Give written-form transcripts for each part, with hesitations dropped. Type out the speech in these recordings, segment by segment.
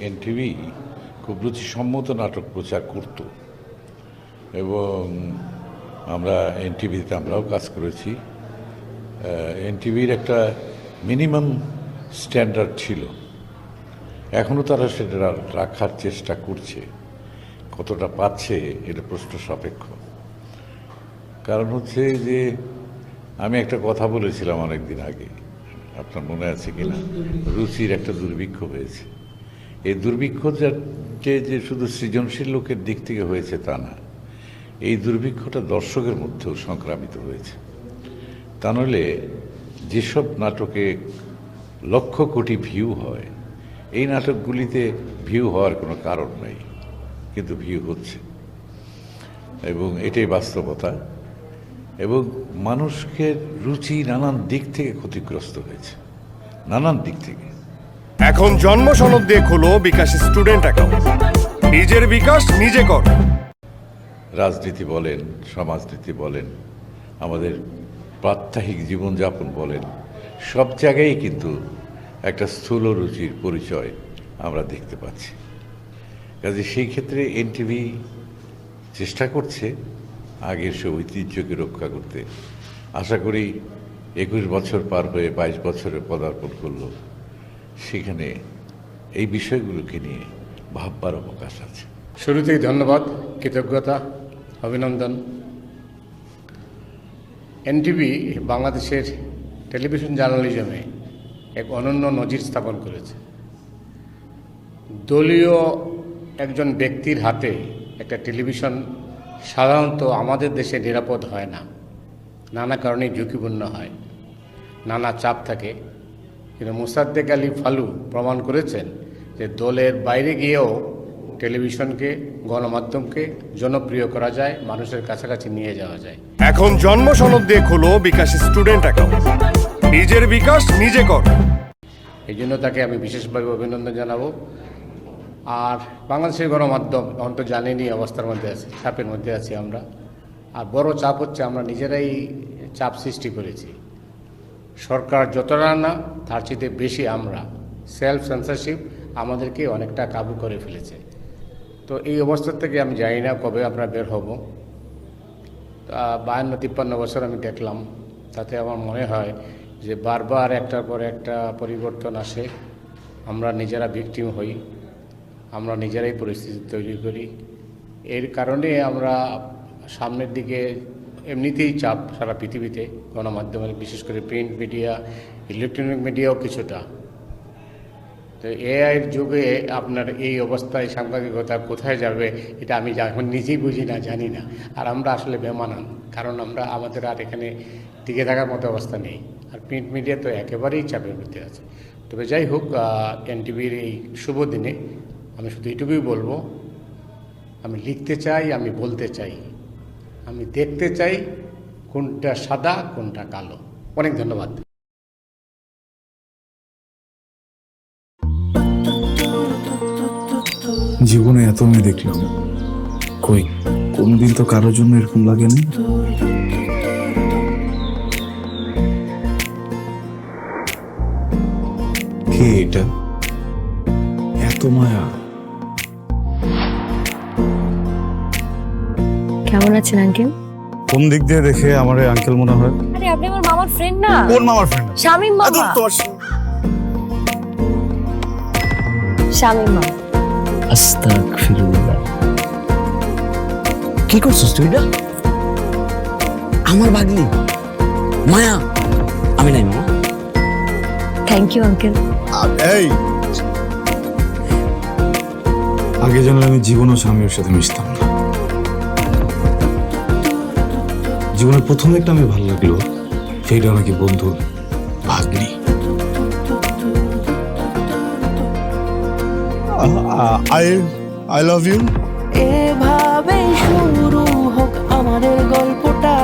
NTV খুব রুচিসম্মত নাটক প্রচার করত এবং আমরা এনটিভিতে আমরাও কাজ করেছি। এনটিভির একটা মিনিমাম স্ট্যান্ডার্ড ছিল, এখনও তারা সেটা রাখার চেষ্টা করছে। কতটা পাচ্ছে এটা প্রশ্ন সাপেক্ষ। কারণ হচ্ছে যে আমি একটা কথা বলেছিলাম অনেক দিন আগে, আপনার মনে আছে কিনা, রুচির একটা দুর্ভিক্ষ হয়েছে। এই দুর্ভিক্ষ যে শুধু সৃজনশীল লোকের দিক থেকে হয়েছে তা না, এই দুর্ভিক্ষটা দর্শকের মধ্যেও সংক্রামিত হয়েছে। তা নইলে যেসব নাটকে লক্ষ কোটি ভিউ হয়, এই নাটকগুলিতে ভিউ হওয়ার কোনো কারণ নাই, কিন্তু ভিউ হচ্ছে এবং এটাই বাস্তবতা। এবং মানুষকে রুচি নানান দিক থেকে ক্ষতিগ্রস্ত হয়েছে, নানান দিক থেকে। এখন জন্ম সনদ দিয়ে খোলো বিকাশ স্টুডেন্ট অ্যাকাউন্ট, নিজের বিকাশ নিজে কর। রাজনীতি বলেন, সমাজনীতি বলেন, আমাদের প্রাত্যহিক জীবনযাপন বলেন, সব জায়গায় কিন্তু একটা স্থূল রুচির পরিচয় আমরা দেখতে পাচ্ছি। কাজে সেই ক্ষেত্রে এনটিভি চেষ্টা করছে আগের সে ঐতিহ্যকে রক্ষা করতে। আশা করি 21 বছর পার হয়ে 22 বছরে পদার্পণ করলো, সেখানে এই বিষয়গুলোকে নিয়ে ভাববার অবকাশ আছে। শুরুতেই ধন্যবাদ, কৃতজ্ঞতা, অভিনন্দন। এনটিভি বাংলাদেশের টেলিভিশন জার্নালিজমে এক অনন্য নজির স্থাপন করেছে। দলীয় একজন ব্যক্তির হাতে একটা টেলিভিশন সাধারণত আমাদের দেশে নিরাপদ হয় না, নানা কারণে ঝুঁকিপূর্ণ হয়, নানা চাপ থাকে। কিন্তু মোসাদ্দেক আলী ফালু প্রমাণ করেছেন যে দলের বাইরে গিয়েও টেলিভিশনকে, গণমাধ্যমকে জনপ্রিয় করা যায়, মানুষের কাছাকাছি নিয়ে যাওয়া যায়। এখন জন্ম সনদ দিয়ে খোলো বিকাশ স্টুডেন্ট অ্যাকাউন্ট, নিজের বিকাশ নিজে কর। এই জন্য তাকে আমি বিশেষভাবে অভিনন্দন জানাবো। আর বাংলাদেশের গণমাধ্যম এখন তো জানেনই অবস্থার মধ্যে আছে, চাপের মধ্যে আছি আমরা। আর বড় চাপ হচ্ছে আমরা নিজেরাই চাপ সৃষ্টি করেছি। সরকার যতটা না, তার চেয়ে বেশি আমরা সেলফ সেন্সরশিপ আমাদেরকে অনেকটা কাবু করে ফেলেছে। তো এই অবস্থা থেকে আমি জানি না কবে আমরা বের হব। 52-53 বছর আমি দেখলাম, তাতে আমার মনে হয় যে বারবার একটার পর একটা পরিবর্তন আসে, আমরা নিজেরা ভিকটিম হই, আমরা নিজেরাই পরিস্থিতি তৈরি করি। এর কারণে আমরা সামনের দিকে এমনিতেই চাপ সারা পৃথিবীতে, গণমাধ্যমের, বিশেষ করে প্রিন্ট মিডিয়া, ইলেকট্রনিক মিডিয়াও কিছুটা। তো এআইয়ের যুগে আপনার এই অবস্থায় সাংবাদিকতা কোথায় যাবে এটা আমি এখন নিজেই বুঝি না, জানি না। আর আমরা আসলে বেমানান, কারণ আমাদের আর এখানে টিকে থাকার মতো অবস্থা নেই। আর প্রিন্ট মিডিয়া তো একেবারেই চাপের মধ্যে আছে। তবে যাই হোক, এনটিভির এই শুভ দিনে আমি শুধু এটুকুই বলবো, আমি লিখতে চাই, আমি বলতে চাই, আমি দেখতে চাই কোনটা সাদা কোনটা কালো। অনেক ধন্যবাদ। জীবনে এত মেয়ে দেখলাম, কই কোনদিন তো কারোর জন্য এরকম লাগেনি। কে এটা? এত মায়া। কেমন আছেন আঙ্কেল? কোন দিক দিয়ে দেখে আমার আঙ্কেল মনে হয়? আরে আপনি আমার মামার ফ্রেন্ড না? কোন মামার ফ্রেন্ড? শামীম মামা। শামীম মামা। আস্তাগফিরুল্লাহ। কি করছিস তুই? এটা আমার ভাগ্নি মায়া। আমি নাই মামা। Thank you uncle. এই আগে জানলে আমি জীবনও স্বামীর সাথে মিশতাম না। জীবনের প্রথম একটা আমি ভালো লাগলো, সেইটা নাকি বন্ধুর ভাগ্নি। I love you. এভাবে শুরু হোক আমাদের গল্পটা।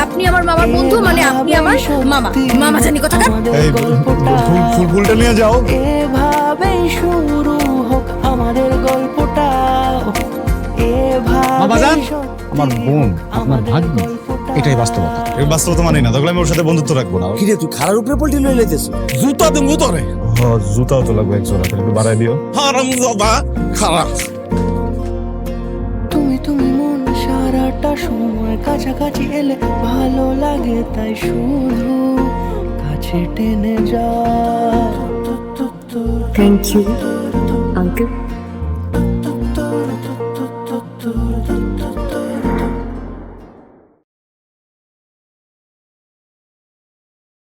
আপনি আমার মামার বন্ধু, মানে আপনি আমার মামা। মামা জানি কথাটা। এই ফুলটা নিয়ে যাও। এভাবে শুরু হোক আমাদের গল্পটা। এভাবে আমার বোন আপনার ভাগ্নি, এটাই বাস্তবতা। এই বাস্তবতা মানি না, তাহলে আমি ওর সাথে বন্ধুত্ব রাখবো না। কিরে তুই খারার উপরে পল্টি লয়ে লাইতেছ? জুতা দেবো তোরে। জুতাও তো লাগবে এক জোড়া, তাহলে একটু বাড়াই দিও। হারামজাদা খারাপ। তুমি তুমি মন সারাটা সময় কাছাকাছি এলে ভালো লাগে, তাই শুধু কাছে টেনে যা। Thank you uncle.